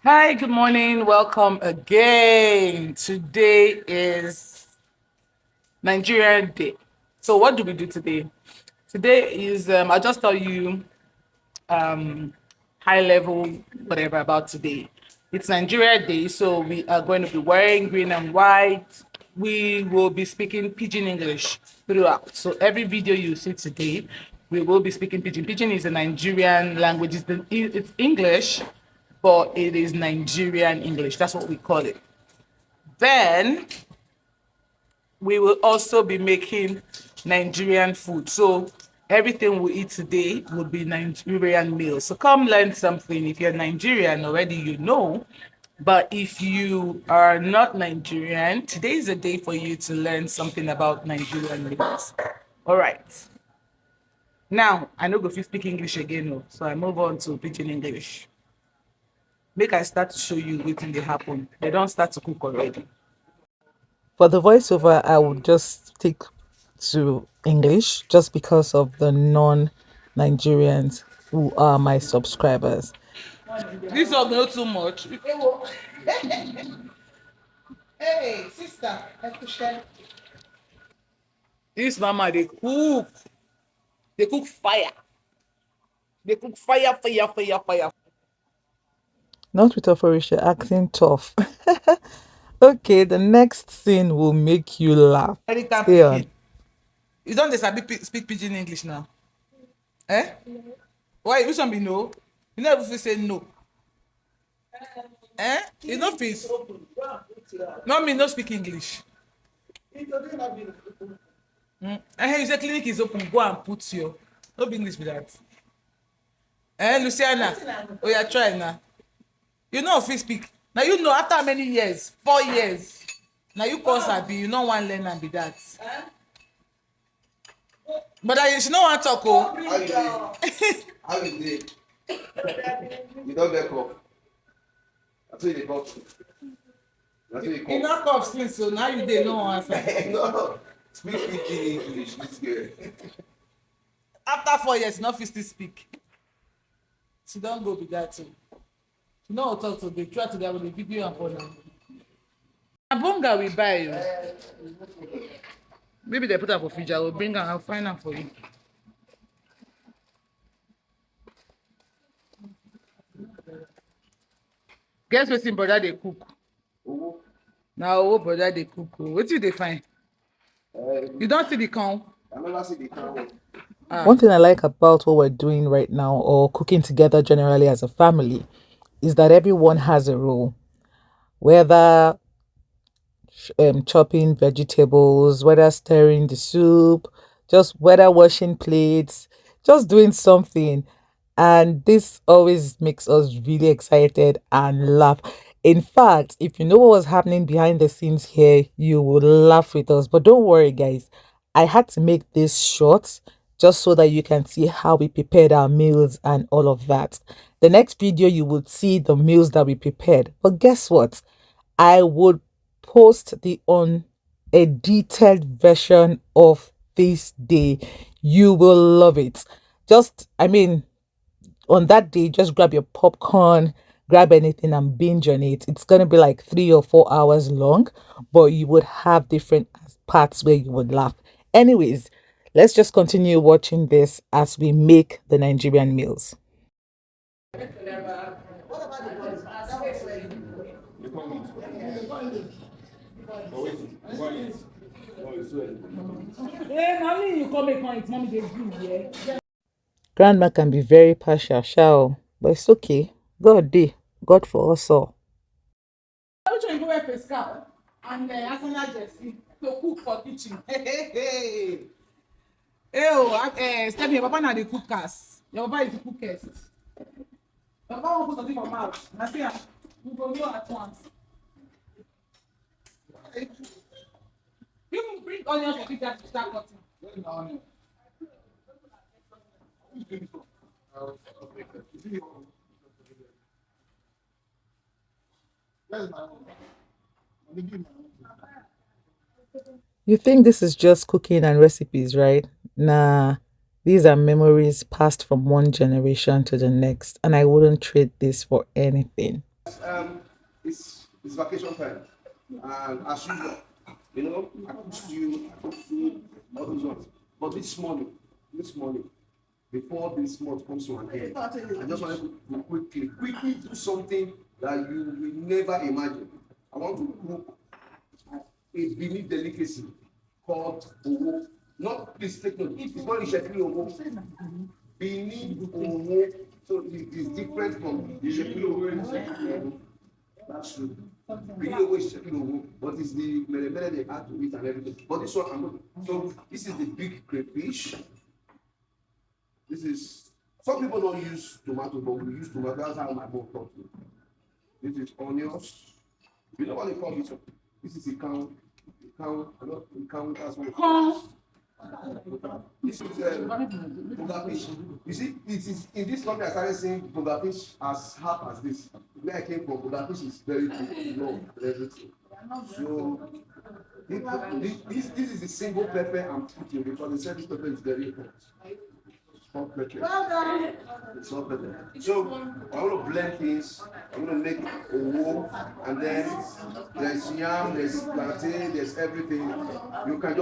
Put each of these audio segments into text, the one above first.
Hi, good morning. Welcome again. Today is Nigerian Day. So, what do we do today? Today is, I'll just tell you um, high level, whatever about today. It's Nigeria Day, so we are going to be wearing green and white. We will be speaking Pidgin English throughout. So, every video you see today, we will be speaking Pidgin. Pidgin is a Nigerian language, it's English, but it is Nigerian English. That's what we call it. Then we will also be making Nigerian food. So everything we eat today would be Nigerian meals. So come learn something. If you're Nigerian already, you know. But if you are not Nigerian, today is a day for you to learn something about Nigerian meals. All right. Now, I know go fit speak English again, no. So I move on to Pidgin English. Make I start to show you wetin dey happen. They don't start to cook already. For the voiceover, I would just stick to English just because of the non Nigerians who are my subscribers. This one no too much. Hey, sister. This mama they cook. They cook fire. They cook fire, fire, fire, fire. Not with Oforisha acting tough. Okay, the next scene will make you laugh. American Stay on. pikin. You don't dey sabi speak pidgin English now. Eh? Why? Which one be no? You never fit say no. Eh? You no fit. No me no speak English. You say clinic is open. Go and put your. No be English be that. Luciana. Oh yeah, try now. You know fit speak. Now you know after how many years? 4 years. Now you call sabi. You no wan learn and be that. But she no wan talk oh. How you dey? How you dey? You don get up. That's why you dey cough. That's why you You cough. not cough since so now you dey no wan answer. No. Speak Pidgin English, this girl. After 4 years, you no fit still speak. She don go be that too. She no go talk today. Try today with the video and for now. Na bonga we buy o. Maybe they put am for fridge. I will bring am. I'll find am for you. Guess wetin brother dey cook? Oh, Na owo brother dey cook o. Wetin you dey find? You don see the corn? I never see the cow. One thing I like about what we're doing right now, or cooking together generally as a family, is that everyone has a role. Whether chopping vegetables, whether stirring the soup, just whether washing plates, just doing something. And this always makes us really excited and laugh. In fact, if you know what was happening behind the scenes here, you will laugh with us. But don't worry, guys. I had to make this short just so that you can see how we prepared our meals and all of that. The next video, you would see the meals that we prepared. But guess what? I would post the on a detailed version of this day. You will love it. On that day, just grab your popcorn, grab anything and binge on it. It's going to be like 3 or 4 hours long, but you would have different parts where you would laugh. Anyways, let's just continue watching this as we make the Nigerian meals. Mommy, you come make one. It's mommy dey do here. Grandma can be very partial, shall, but it's okay. God did. God for us all. Which one you go wear face cap and Arsenal jersey to cook for kitchen? Hey, Stephanie, your papa na the cookers. Your papa is the cookest. Your papa wan put something for mouth. Na see am, we go know at once. You bring onions for pizza to start cutting. Where's the onion? You think this is just cooking and recipes, right? Nah, these are memories passed from one generation to the next, and I wouldn't trade this for anything. It's vacation time, and as usual, you know, I cook stew, I cook food, all those ones. But this morning, before this month comes to an end, I just wanted to quickly do something that you will never imagine. I want to cook a Benin delicacy called owo. Not please take note. It's not Ishekiri owo. Benin owo. So it is different from Ishekiri owo and Ishekiri owo. That's true. Benin owo is Ishekiri owo, but it's the mele they add to it and everything. But this one I'm going. So this is the big crayfish. This is some people don't use tomato, but we use tomato. That's how my mom taught me. This is onions. You know what they call this one? This is a cow. I know a cow. That's what. This is boga fish. You see, it is in this country I started seeing boga fish as half as this. Where I came from, boga fish is very big, long, everything. So this is the single pepper I'm putting because they said this pepper is very hot. Salt pepper. Well done. Salt pepper. So I want to blend things. I'm going to make owo, and then there's yam, there's plantain, there's everything. You can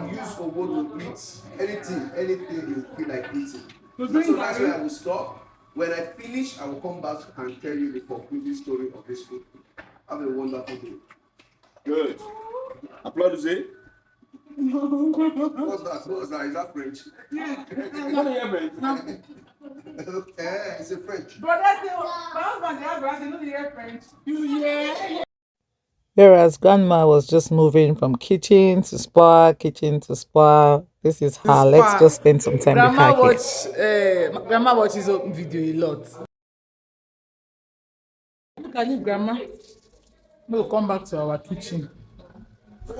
use owo to eat anything you feel like eating. So that's where I will stop. When I finish, I will come back and tell you the concluding story of this food. Have a wonderful day. Good. Applaudissez. What's that? What's that? Is that French? Yeah. Yeah, it's a French. But that's the husband, the husband, they know the French. Yeah. Whereas grandma was just moving from kitchen to spa. This is her. Let's just spend some time with her here. Grandma watches open video a lot. Look at you, grandma. We'll come back to our kitchen. Did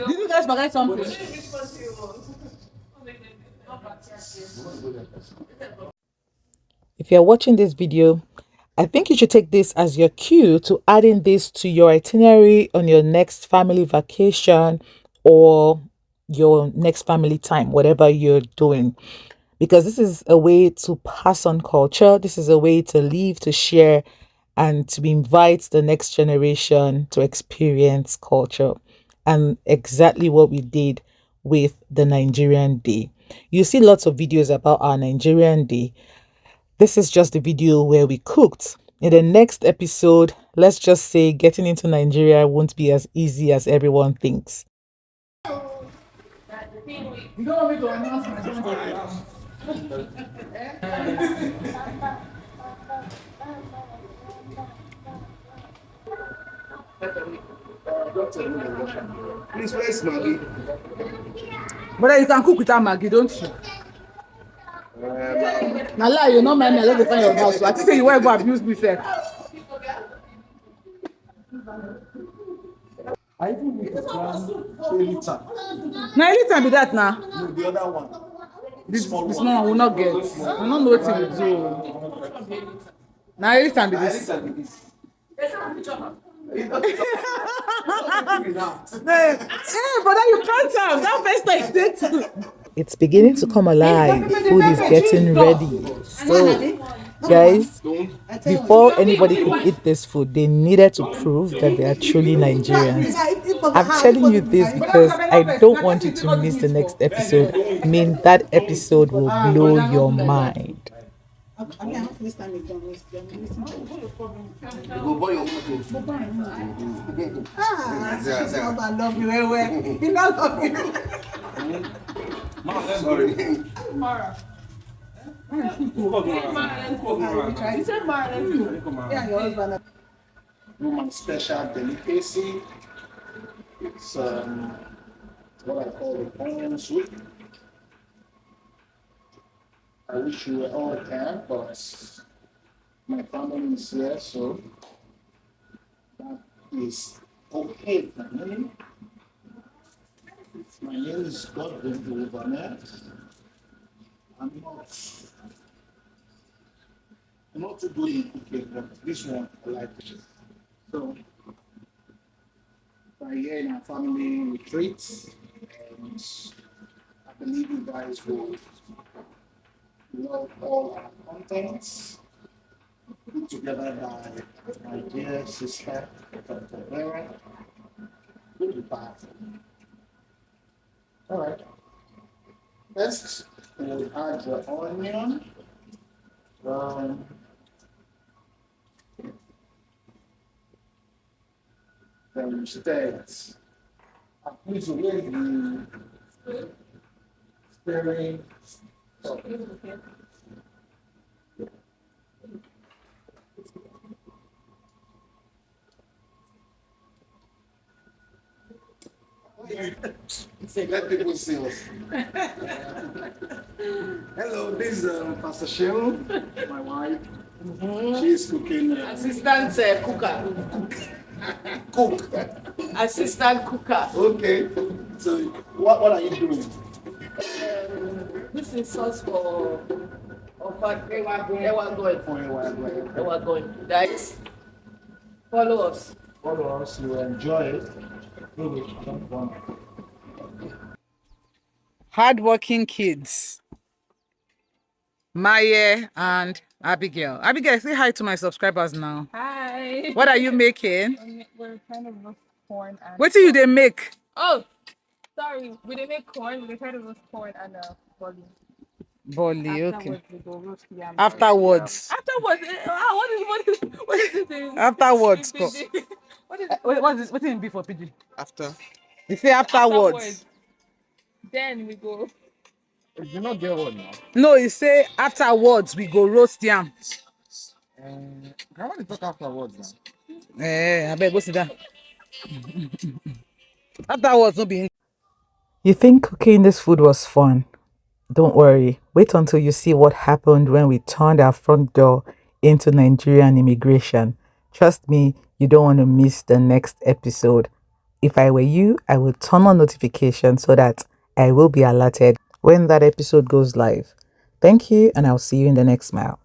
you guys forget something? If you're watching this video, I think you should take this as your cue to adding this to your itinerary on your next family vacation or your next family time, whatever you're doing. Because this is a way to pass on culture. This is a way to live, to share, and to invite the next generation to experience culture. And exactly what we did with the Nigerian Day. You see lots of videos about our Nigerian Day. This is just a video where we cooked. In the next episode, let's just say getting into Nigeria won't be as easy as everyone thinks. You don't want me to announce my Please, where's Maggie? But you can cook without Maggie, don't you? Now lie, you know my me, I don't define your house. So I think say you want to go abuse me, sir. I even make a plan later. Now anytime be that now. No, the other one. This small one will not get. We don't know what he will do. Now anytime be this. Hey, brother, you can't have that first like that. It's beginning to come alive. Food is getting ready. So, guys, before anybody could eat this food, they needed to prove that they are truly Nigerians. I'm telling you this because I don't want you to miss the next episode. I mean, that episode will blow your mind. I mean, this time it's done. You go buy your photo. I love you very well. You not love you. Sorry. Mara. You said Mara. Yeah, your husband. My special delicacy. It's what I call onion soup. I wish you were all there, but my family is here, so that is okay for me. My name is Godwin Dulubanet. I'm not too good in cooking, but this one I like it. So, we're here in our family retreat, and I believe you guys will love all our contents put together by my dear sister, Dr. Vera. Good to pass. All right. First, we'll add the onion. Um, then we stir it. Please wait the stirring. Let people see us. Hello, this is Pastor Cheryl, my wife. She is cooking. Assistant cooker. Cook. Assistant cooker. Okay. So, what are you doing? This is sauce for ewa going. For a while, Ewa going. Guys, follow us. follow us, you enjoy it. Maybe don't want. Hardworking kids, Maya and Abigail. Abigail, say hi to my subscribers now. Hi. What are you making? We're kind of roast corn and. What do you they make? Oh, sorry. We didn't make corn. We tried to roast corn and boli. Bolly, okay. Afterwards, we go roast yam. Afterwards. Afterwards, what is the thing? Afterwards. What is What is it be for Pidgin? After. You say afterwards. afterwards? Then we go. You not get one now. No, you say afterwards we go roast yam. Can we talk afterwards now? I better go sit down. Afterwards, no be. You think cooking this food was fun? Don't worry. Wait until you see what happened when we turned our front door into Nigerian immigration. Trust me, you don't want to miss the next episode. If I were you, I would turn on notifications so that I will be alerted when that episode goes live. Thank you, and I'll see you in the next mile.